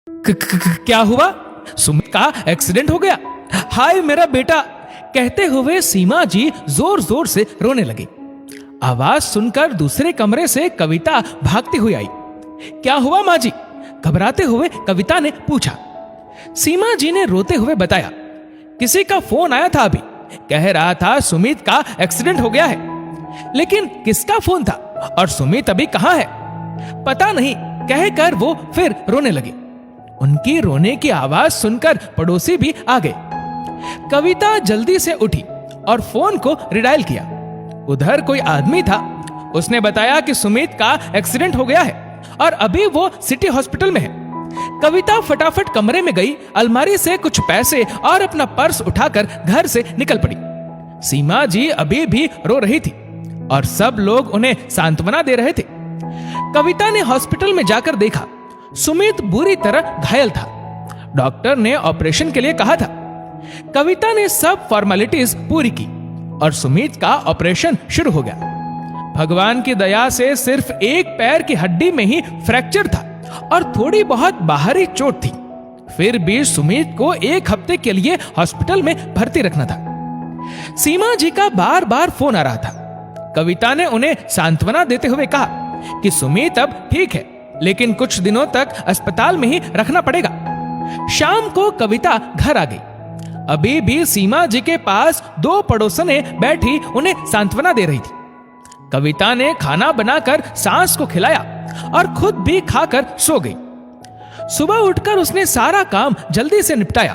क्या हुआ? सुमित का एक्सीडेंट हो गया। हाय मेरा बेटा, कहते हुए सीमा जी जोर जोर से रोने लगी। आवाज सुनकर दूसरे कमरे से कविता भागती हुई आई। क्या हुआ माँ जी? घबराते हुए कविता ने पूछा। सीमा जी ने रोते हुए बताया, किसी का फोन आया था अभी, कह रहा था सुमित का एक्सीडेंट हो गया है। लेकिन किसका फोन था और सुमित अभी कहां है पता नहीं, कहकर वो फिर रोने लगी। उनकी रोने की आवाज सुनकर पड़ोसी भी आ गए। कविता जल्दी से उठी और फोन को रिडायल किया। उधर कोई आदमी था। उसने बताया कि सुमित का एक्सीडेंट हो गया है और अभी वो सिटी हॉस्पिटल में है। कविता फटाफट कमरे में गई, अलमारी से कुछ पैसे और अपना पर्स उठाकर घर से निकल पड़ी। सीमा जी अभी भी रो रही थी और सब लोग उन्हें सांत्वना दे रहे थे। कविता ने हॉस्पिटल में जाकर देखा, सुमित बुरी तरह घायल था। डॉक्टर ने ऑपरेशन के लिए कहा था। कविता ने सब फॉर्मेलिटीज पूरी की और सुमित का ऑपरेशन शुरू हो गया। भगवान की दया से सिर्फ एक पैर की हड्डी में ही फ्रैक्चर था और थोड़ी बहुत बाहरी चोट थी। फिर भी सुमित को 1 हफ्ते के लिए हॉस्पिटल में भर्ती रखना था। सीमा जी का बार बार फोन आ रहा था। कविता ने उन्हें सांत्वना देते हुए कहा कि सुमित अब ठीक है, लेकिन कुछ दिनों तक अस्पताल में ही रखना पड़ेगा। शाम को कविता घर आ गई। अभी भी सीमा जी के पास 2 पड़ोसनें बैठी उन्हें सांत्वना दे रही थी। कविता ने खाना बनाकर सास को खिलाया और खुद भी खाकर सो गई। सुबह उठकर उसने सारा काम जल्दी से निपटाया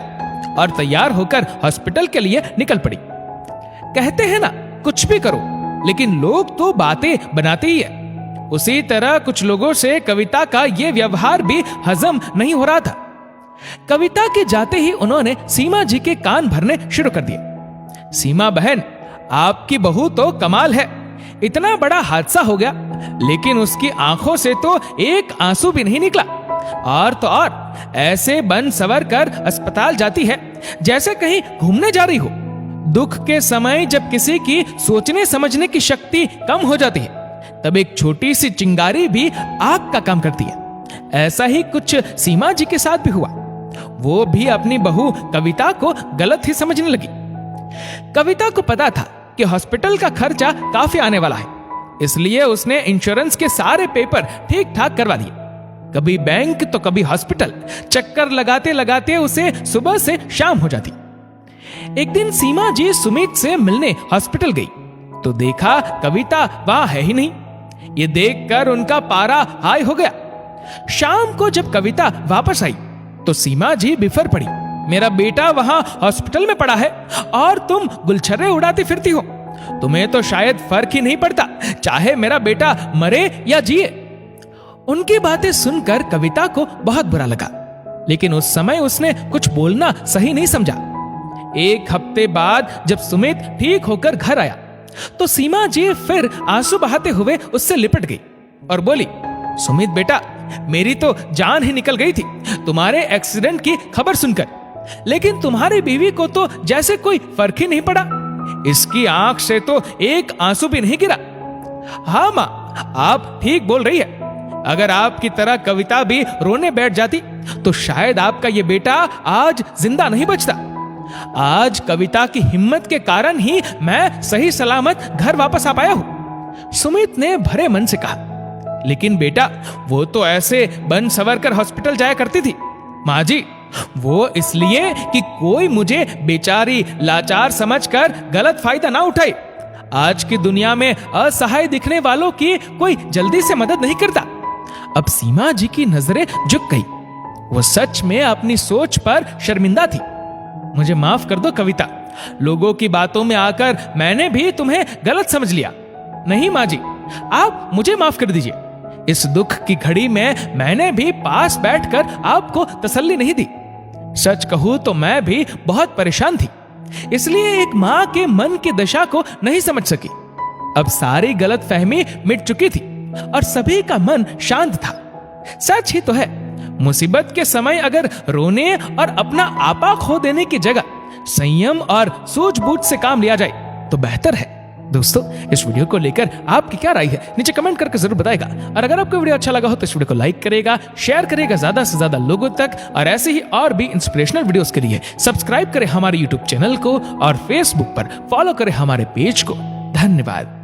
और तैयार होकर हॉस्पिटल के लिए निकल पड़ी। कहते हैं ना, कुछ भी करो लेकिन लोग तो बातें बनाते ही है। उसी तरह कुछ लोगों से कविता का यह व्यवहार भी हजम नहीं हो रहा था। कविता के जाते ही उन्होंने सीमा जी के कान भरने शुरू कर दिए। सीमा बहन, आपकी बहू तो कमाल है। इतना बड़ा हादसा हो गया लेकिन उसकी आंखों से तो एक आंसू भी नहीं निकला। और तो और ऐसे बन सवर कर अस्पताल जाती है जैसे कहीं घूमने जा रही हो। दुख के समय जब किसी की सोचने समझने की शक्ति कम हो जाती है, तब एक छोटी सी चिंगारी भी आग का काम करती है। ऐसा ही कुछ सीमा जी के साथ भी हुआ। वो भी अपनी बहू कविता को गलत ही समझने लगी। कविता को पता था कि हॉस्पिटल का खर्चा काफी आने वाला है, इसलिए उसने इंश्योरेंस के सारे पेपर ठीक ठाक करवा दिए। कभी बैंक तो कभी हॉस्पिटल, चक्कर लगाते लगाते उसे सुबह से शाम हो जाती। एक दिन सीमा जी सुमित से मिलने हॉस्पिटल गई तो देखा कविता वहां है ही नहीं। ये देखकर उनका पारा हाई हो गया। शाम को जब कविता वापस आई तो सीमा जी बिफर पड़ी। मेरा बेटा वहां हॉस्पिटल में पड़ा है और तुम गुलछर्रे उड़ाती फिरती हो। तुम्हें तो शायद फर्क ही नहीं पड़ता, चाहे मेरा बेटा मरे या जिए। उनकी बातें सुनकर कविता को बहुत बुरा लगा, लेकिन उस समय उसने कुछ बोलना सही नहीं समझा। 1 हफ्ते बाद जब सुमित ठीक होकर घर आया तो सीमा जी फिर आंसू बहाते हुए उससे लिपट गई और बोली, सुमित बेटा, मेरी तो जान ही निकल गई थी तुम्हारे एक्सीडेंट की खबर सुनकर, लेकिन तुम्हारी बीवी को तो जैसे कोई फर्क ही नहीं पड़ा। इसकी आंख से तो एक आंसू भी नहीं गिरा। हाँ माँ, आप ठीक बोल रही है। अगर आपकी तरह कविता भी रोने बैठ जाती तो शायद आपका ये बेटा आज जिंदा नहीं बचता। आज कविता की हिम्मत के कारण ही मैं सही सलामत घर वापस आ पाया हूं। सुमित ने भरे मन से कहा, लेकिन बेटा, वो तो ऐसे बन सवर कर हॉस्पिटल जाया करती थी। माँ जी, वो इसलिए कि कोई मुझे बेचारी लाचार समझकर गलत फायदा ना उठाए। आज की दुनिया में असहाय दिखने वालों की कोई जल्दी से मदद नहीं करता। अब सीमा जी की नजरें झुक गई। वो सच में अपनी सोच पर शर्मिंदा थी। मुझे माफ कर दो कविता, लोगों की बातों में आकर मैंने भी तुम्हें गलत समझ लिया। नहीं माँ जी, आप मुझे माफ कर दीजिए। इस दुख की घड़ी में मैंने भी पास बैठकर आपको तसल्ली नहीं दी। सच कहूं तो मैं भी बहुत परेशान थी, इसलिए एक मां के मन की दशा को नहीं समझ सकी। अब सारी गलतफहमी मिट चुकी थी और सभी का मन शांत था। सच ही तो है, मुसीबत के समय अगर रोने और अपना आपा खो देने की जगह संयम और सूझबूझ से काम लिया जाए तो बेहतर है। दोस्तों, इस वीडियो को लेकर आपकी क्या राय है नीचे कमेंट करके जरूर बताएगा। और अगर आपको वीडियो अच्छा लगा हो तो इस वीडियो को लाइक करेगा, शेयर करेगा ज्यादा से ज्यादा लोगों तक। और ऐसे ही और भी इंस्पिरेशनल वीडियोस के लिए सब्सक्राइब करें हमारे यूट्यूब चैनल को और फेसबुक पर फॉलो करें हमारे पेज को। धन्यवाद।